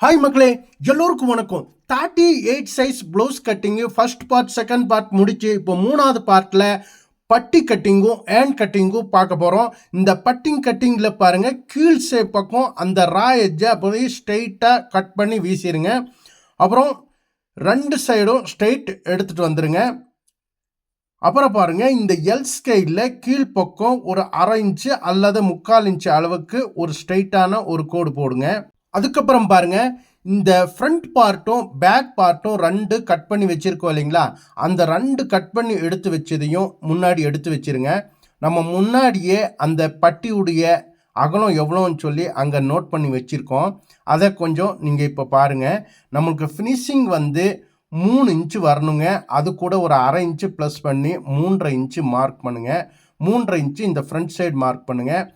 Hi மக்களே, எல்லோருக்கும் வணக்கம். 38 சைஸ் ப்ளவுஸ் கட்டிங்கு ஃபர்ஸ்ட் பார்ட் செகண்ட் பார்ட் முடிச்சு இப்போ மூணாவது பார்ட்டில் பட்டி கட்டிங்கும் ஹேண்ட் கட்டிங்கும் பார்க்க போகிறோம். இந்த பட்டிங் கட்டிங்கில் பாருங்கள், கீழ் சேப் பக்கம் அந்த ரா எட்ஜை அப்படியே ஸ்ட்ரெயிட்டாக கட் பண்ணி வீசிடுங்க. அப்புறம் ரெண்டு சைடும் ஸ்ட்ரெயிட் எடுத்துகிட்டு வந்துடுங்க. அப்புறம் பாருங்கள், இந்த எல் ஸ்கைடில் கீழ்ப்பக்கம் ஒரு 1/2 இன்ச்சு அல்லது 3/4 இன்ச்சு அளவுக்கு ஒரு ஸ்ட்ரெயிட்டான ஒரு கோடு போடுங்க. அதுக்கப்புறம் பாருங்க, இந்த ஃப்ரண்ட் பார்ட்டும் பேக் பார்ட்டும் ரெண்டு கட் பண்ணி வச்சிருக்கோம் இல்லைங்களா, அந்த ரெண்டு கட் பண்ணி எடுத்து வச்சதையும் முன்னாடி எடுத்து வச்சிருங்க. நம்ம முன்னாடியே அந்த பட்டியுடைய அகலம் எவ்வளோன்னு சொல்லி அங்கே நோட் பண்ணி வச்சுருக்கோம். அதை கொஞ்சம் நீங்கள் இப்போ பாருங்கள். நம்மளுக்கு ஃபினிஷிங் வந்து 3 இன்ச்சு வரணுங்க. அது கூட ஒரு 1/2 இன்ச்சு ப்ளஸ் பண்ணி 3.5 இன்ச்சு மார்க் பண்ணுங்கள். 3.5 இன்ச்சு இந்த ஃப்ரண்ட் சைடு மார்க் பண்ணுங்கள்.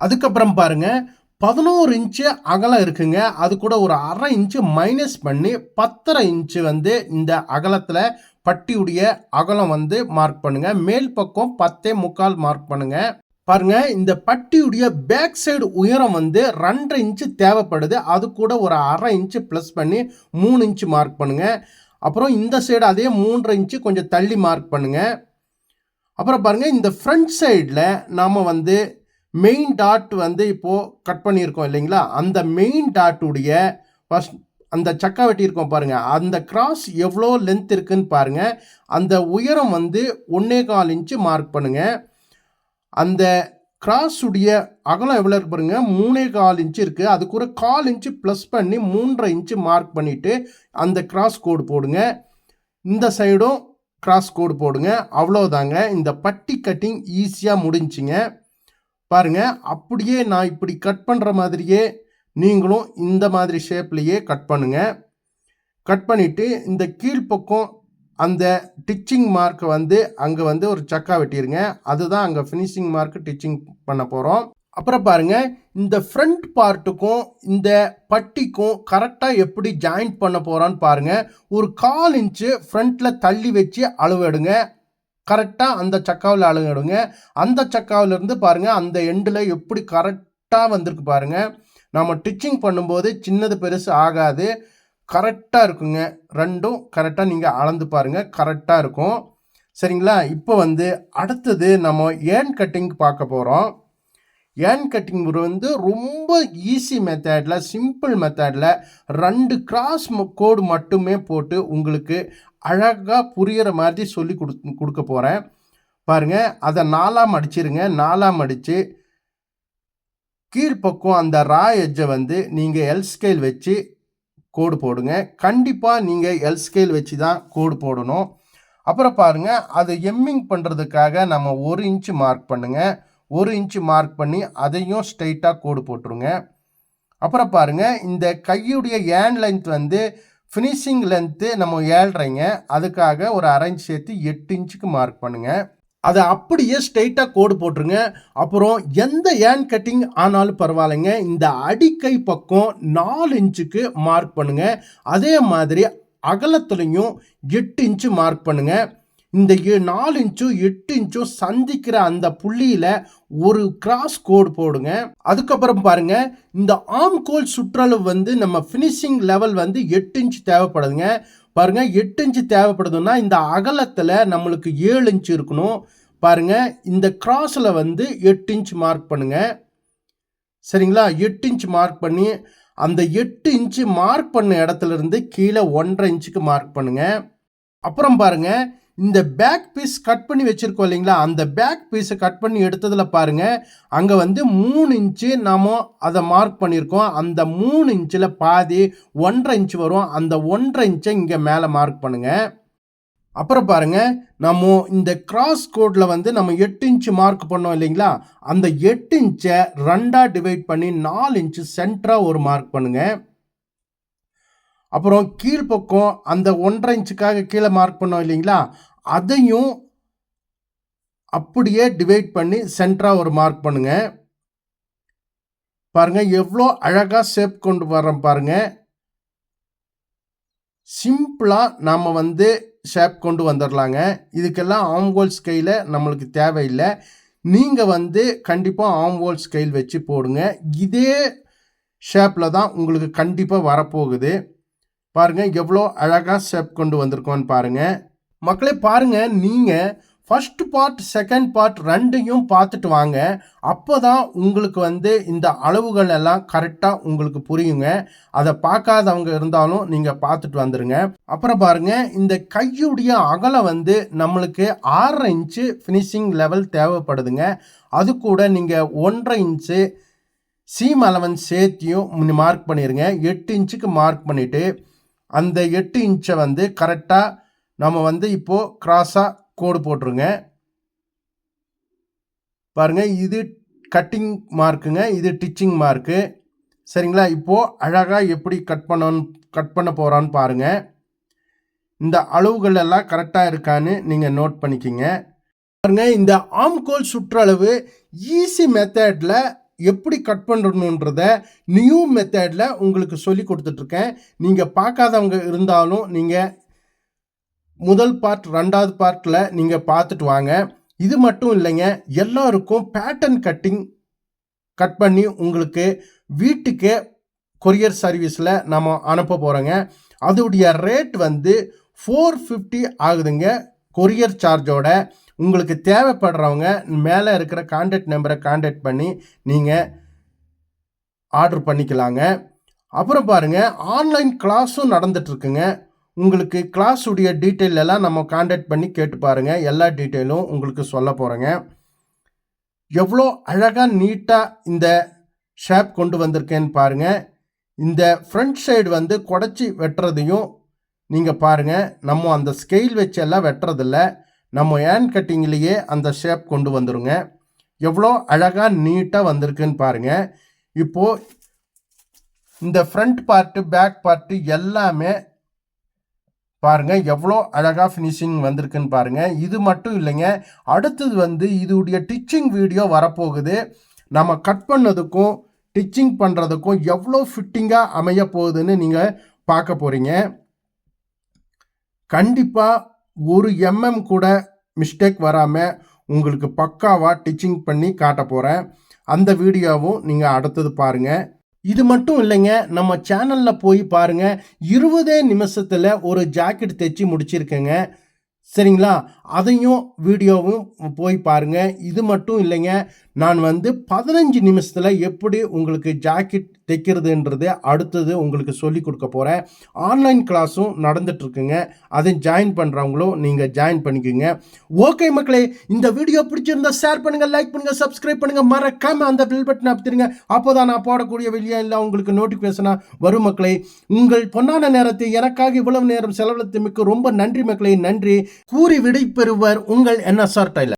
அதுக்கப்புறம் பாருங்கள், 11 இன்ச்சு அகலம் இருக்குங்க. அது கூட ஒரு 1/2 இன்ச்சு மைனஸ் பண்ணி 10.5 இன்ச்சு வந்து இந்த அகலத்தில் பட்டியுடைய அகலம் வந்து மார்க் பண்ணுங்க. மேல் பக்கம் 10.75 மார்க் பண்ணுங்க. பாருங்க, இந்த பட்டியுடைய பேக் சைடு உயரம் வந்து 2.5 இன்ச்சு தேவைப்படுது. அது கூட ஒரு 1/2 இன்ச்சு ப்ளஸ் பண்ணி 3 இன்ச்சு மார்க் பண்ணுங்க. அப்புறம் இந்த சைடு அதே 3.5 இன்ச்சு கொஞ்சம் தள்ளி மார்க் பண்ணுங்க. அப்புறம் பாருங்க, இந்த ஃப்ரண்ட் சைடில் நாம் வந்து மெயின் டாட் வந்து இப்போது கட் பண்ணியிருக்கோம் இல்லைங்களா, அந்த மெயின் டாட்டுடைய ஃபஸ்ட் அந்த சக்கா வெட்டியிருக்கோம் பாருங்கள், அந்த கிராஸ் எவ்வளோ லென்த் இருக்குதுன்னு பாருங்கள். அந்த உயரம் வந்து 1.25 இன்ச்சு மார்க் பண்ணுங்கள். அந்த கிராஸுடைய அகலம் எவ்வளோ இருக்கு பாருங்க, 3.25 இன்ச்சு இருக்குது. அதுக்கு ஒரு 1/4 இன்ச்சு ப்ளஸ் பண்ணி 3.5 இன்ச்சு மார்க் பண்ணிவிட்டு அந்த கிராஸ் கோடு போடுங்க. இந்த சைடும் கிராஸ் கோடு போடுங்க. அவ்வளோதாங்க, இந்த பட்டி கட்டிங் ஈஸியாக முடிஞ்சிங்க. பாருங்க, அப்படியே நான் இப்படி கட் பண்ணுற மாதிரியே நீங்களும் இந்த மாதிரி ஷேப்லேயே கட் பண்ணுங்க. கட் பண்ணிவிட்டு இந்த கீழ்ப்பக்கம் அந்த டிச்சிங் மார்க்கை வந்து அங்கே வந்து ஒரு சக்கா வெட்டிடுங்க. அதுதான் அங்கே ஃபினிஷிங் மார்க்கு டிச்சிங் பண்ண போகிறோம். அப்புறம் பாருங்கள், இந்த ஃப்ரண்ட் பார்ட்டுக்கும் இந்த பட்டிக்கும் கரெக்டாக எப்படி ஜாயிண்ட் பண்ண போகிறான்னு பாருங்கள். ஒரு 1/4 இன்ச்சு ஃப்ரண்ட்டில் தள்ளி வச்சு அளவு எடுங்க. கரெக்டாக அந்த சக்காவில் அளவிடுங்க. அந்த சக்காவிலேருந்து பாருங்கள், அந்த எண்டில் எப்படி கரெக்டாக வந்திருக்கு பாருங்கள். நம்ம டிச்சிங் பண்ணும்போது சின்னது பெருசு ஆகாது, கரெக்டாக இருக்குங்க. ரெண்டும் கரெக்டாக நீங்கள் அளந்து பாருங்கள், கரெக்டாக இருக்கும். சரிங்களா? இப்போ வந்து அடுத்தது நம்ம ஏன் கட்டிங் பார்க்க போகிறோம். ஏன் கட்டிங் வந்து ரொம்ப ஈஸி மெத்தடில், சிம்பிள் மெத்தடில் 2 கிராஸ் கோடு மட்டுமே போட்டு உங்களுக்கு அழகாக புரிகிற மாதிரி சொல்லி கொடுக்க போகிறேன். பாருங்கள், அதை 4ஆக மடிச்சிருங்க. 4ஆக மடித்து கீழ்ப்பக்கம் அந்த ரா எட்ஜை வந்து நீங்கள் எல் ஸ்கேல் வச்சு கோடு போடுங்க. கண்டிப்பாக நீங்கள் எல் ஸ்கேல் வச்சு தான் கோடு போடணும். அப்புறம் பாருங்கள், அது எம்மிங் பண்ணுறதுக்காக நம்ம 1 இன்ச்சு மார்க் பண்ணுங்கள். 1 இன்ச்சு மார்க் பண்ணி அதையும் ஸ்ட்ரைட்டாக கோடு போட்டுருங்க. அப்புறம் பாருங்கள், இந்த கையுடைய ஏன் லென்த் வந்து ஃபினிஷிங் லென்த்து நம்ம 7.5ங்க. அதுக்காக ஒரு 1/2 இன்ச் சேர்த்து 8 இன்ச்சுக்கு மார்க் பண்ணுங்கள். அதை அப்படியே ஸ்ட்ரெயிட்டாக கோடு போட்டுருங்க. அப்புறம் எந்த ஏன் கட்டிங் ஆனாலும் பரவாயில்லைங்க, இந்த அடிக்கை பக்கம் 4 இன்ச்சுக்கு மார்க் பண்ணுங்கள். அதே மாதிரி அகலத்துலையும் 8 இன்ச்சு மார்க் பண்ணுங்கள். இந்த 4 இன்ச்சும் 8 இன்ச்சும் சந்திக்கிற அந்த புள்ளியில் ஒரு கிராஸ் கோடு போடுங்க. அதுக்கப்புறம் பாருங்க, இந்த ஆம் கோல் சுற்றளவு வந்து நம்ம ஃபினிஷிங் லெவல் வந்து 8 இன்ச்சு தேவைப்படுதுங்க. பாருங்க, 8 இன்ச்சு தேவைப்படுதுன்னா இந்த அகலத்தில் நம்மளுக்கு 7 இன்ச்சு இருக்கணும். பாருங்க, இந்த கிராஸில் வந்து 8 இன்ச்சு மார்க் பண்ணுங்க. சரிங்களா? 8 இன்ச்சு மார்க் பண்ணி அந்த 8 இன்ச்சு மார்க் பண்ண இடத்துல இருந்து கீழே 1.5 இன்ச்சுக்கு மார்க் பண்ணுங்க. அப்புறம் பாருங்க, இந்த பேக் பீஸ் கட் பண்ணி வச்சுருக்கோம் இல்லைங்களா, அந்த பேக் பீஸை கட் பண்ணி எடுத்ததில் பாருங்கள், அங்கே வந்து 3 இன்ச்சு நாம் அதை மார்க் பண்ணியிருக்கோம். அந்த 3 இன்ச்சில் பாதி 1.5 இன்ச்சு வரும். அந்த 1.5 இன்ச்சை இங்கே மேலே மார்க் பண்ணுங்கள். அப்புறம் பாருங்கள், நம்ம இந்த கிராஸ் கோடில் வந்து நம்ம 8 இன்ச்சு மார்க் பண்ணோம் இல்லைங்களா, அந்த 8 இன்ச்சை 2ஆக டிவைட் பண்ணி 4 இன்ச்சு சென்டராக ஒரு மார்க் பண்ணுங்கள். அப்புறம் கீழ்ப்பக்கம் அந்த 1.5 இன்ச்சுக்காக கீழே மார்க் பண்ணோம் இல்லைங்களா, அதையும் அப்படியே டிவைட் பண்ணி சென்டராக ஒரு மார்க் பண்ணுங்கள். பாருங்கள், எவ்வளோ அழகாக ஷேப் கொண்டு வரோம் பாருங்கள். சிம்பிளாக நாம் வந்து ஷேப் கொண்டு வந்துடலாங்க. இதுக்கெல்லாம் ஆம்ஹோல் ஸ்கேலை நம்மளுக்கு தேவையில்லை. நீங்கள் வந்து கண்டிப்பாக ஆம்ஹோல் ஸ்கேல் வச்சு போடுங்க. இதே ஷேப்பில் தான் உங்களுக்கு கண்டிப்பாக வரப்போகுது. பாருங்கள் எவ்வளோ அழகாக ஷேப் கொண்டு வந்திருக்கோன்னு பாருங்கள். மக்களே பாருங்கள், நீங்கள் ஃபர்ஸ்ட் பார்ட் செகண்ட் பார்ட் ரெண்டையும் பார்த்துட்டு வாங்க. அப்போ தான் உங்களுக்கு இந்த அளவுகள் எல்லாம் கரெக்டாக உங்களுக்கு புரியுங்க. அதை பார்க்காதவங்க இருந்தாலும் நீங்கள் பார்த்துட்டு வந்துடுங்க. அப்புறம் பாருங்கள், இந்த கையுடைய அகலம் நம்மளுக்கு 6.5 இன்ச்சு ஃபினிஷிங் லெவல் தேவைப்படுதுங்க. அது கூட நீங்கள் 1.5 இன்ச்சு சீம் அலவன்ஸ் சேர்த்தியும் மார்க் பண்ணிடுங்க. 8 இன்ச்சுக்கு மார்க் பண்ணிவிட்டு அந்த 8 இன்ச்சை கரெக்டாக நம்ம இப்போது கிராஸாக கோடு போட்டுருங்க. பாருங்கள், இது கட்டிங் மார்க்குங்க, இது டிச்சிங் மார்க்கு. சரிங்களா? இப்போது அழகாக எப்படி கட் பண்ண போகிறான்னு பாருங்கள். இந்த அளவுகள் எல்லாம் கரெக்டாக இருக்கான்னு நீங்கள் நோட் பண்ணிக்கிங்க. பாருங்கள், இந்த ஆம்கோல் சுற்றளவு ஈஸி மெத்தடில் எப்படி கட் பண்ணணுன்றத நியூ மெத்தடில் உங்களுக்கு சொல்லி கொடுத்துட்ருக்கேன். நீங்கள் பார்க்காதவங்க இருந்தாலும் நீங்கள் முதல் பார்ட் 2வது பார்ட்டில் நீங்கள் பார்த்துட்டு வாங்க. இது மட்டும் இல்லைங்க, எல்லாருக்கும் பேட்டர்ன் கட் பண்ணி உங்களுக்கு வீட்டுக்கு கொரியர் சர்வீஸில் நம்ம அனுப்ப போகிறோங்க. அதோடைய ரேட் 450 ஆகுதுங்க கொரியர் சார்ஜோட. உங்களுக்கு தேவைப்படுறவங்க மேலே இருக்கிற கான்டாக்ட் நம்பரை கான்டாக்ட் பண்ணி நீங்கள் ஆர்டர் பண்ணிக்கலாங்க. அப்புறம் பாருங்கள், ஆன்லைன் கிளாஸும் நடந்துட்டுருக்குங்க. உங்களுக்கு கிளாஸுடைய டீட்டெயில் எல்லாம் நம்ம கான்டாக்ட் பண்ணி கேட்டு பாருங்கள். எல்லா டீட்டெயிலும் உங்களுக்கு சொல்ல போகிறேங்க. எவ்வளோ அழகாக நீட்டாக இந்த ஷேப் கொண்டு வந்திருக்கேன்னு பாருங்கள். இந்த ஃப்ரண்ட் சைடு குடச்சி வெட்டுறதையும் நீங்கள் பாருங்கள். நம்ம அந்த ஸ்கெயில் வச்சு எல்லாம் வெட்டுறதில்ல, நம்ம ஹேண்ட் கட்டிங்லேயே அந்த ஷேப் கொண்டு வந்துருங்க. எவ்வளோ அழகாக நீட்டாக வந்திருக்குன்னு பாருங்கள். இப்போது இந்த ஃப்ரண்ட் பார்ட்டு பேக் பார்ட்டு எல்லாமே பாருங்கள் எவ்வளோ அழகாக ஃபினிஷிங் வந்திருக்குன்னு பாருங்கள். இது மட்டும் இல்லைங்க, அடுத்தது இதுடைய டிச்சிங் வீடியோ வரப்போகுது. நம்ம கட் பண்ணதுக்கும் டிச்சிங் பண்ணுறதுக்கும் எவ்வளோ ஃபிட்டிங்காக அமைய போகுதுன்னு நீங்கள் பார்க்க போகிறீங்க. கண்டிப்பாக 1 mm கூட மிஸ்டேக் வராமல் உங்களுக்கு பக்காவாக டிச்சிங் பண்ணி காட்ட போகிறேன். அந்த வீடியோவும் நீங்கள் அடுத்தது பாருங்கள். இது மட்டும் இல்லைங்க, நம்ம சேனலில் போய் பாருங்கள், 20 நிமிஷத்தில் ஒரு ஜாக்கெட் தைச்சி முடிச்சிருக்கேங்க. சரிங்களா? அதையும் வீடியோவும் போய் பாருங்கள். இது மட்டும் இல்லைங்க, நான் 15 நிமிஷத்தில் எப்படி உங்களுக்கு ஜாக்கெட் தைக்கிறதுன்றது அடுத்தது உங்களுக்கு சொல்லி கொடுக்க போகிறேன். ஆன்லைன் கிளாஸும் நடந்துட்டுருக்குங்க. அதை ஜாயின் பண்ணுறவங்களும் நீங்கள் ஜாயின் பண்ணிக்கோங்க. ஓகே மக்களே, இந்த வீடியோ பிடிச்சிருந்தா ஷேர் பண்ணுங்கள், லைக் பண்ணுங்கள், சப்ஸ்கிரைப் பண்ணுங்கள், மறக்காமல் அந்த பெல் பட்டன் அமுத்திடுங்க. அப்போ தான் நான் போடக்கூடிய வெளியே இல்லை உங்களுக்கு நோட்டிஃபிகேஷனாக வரும் மக்களே. உங்கள் பொன்னான நேரத்தை எனக்காக இவ்வளவு நேரம் செலவழித்தமைக்கு ரொம்ப நன்றி மக்களே, நன்றி கூறி விடைபெறுவர் உங்கள் NSR டைலர்.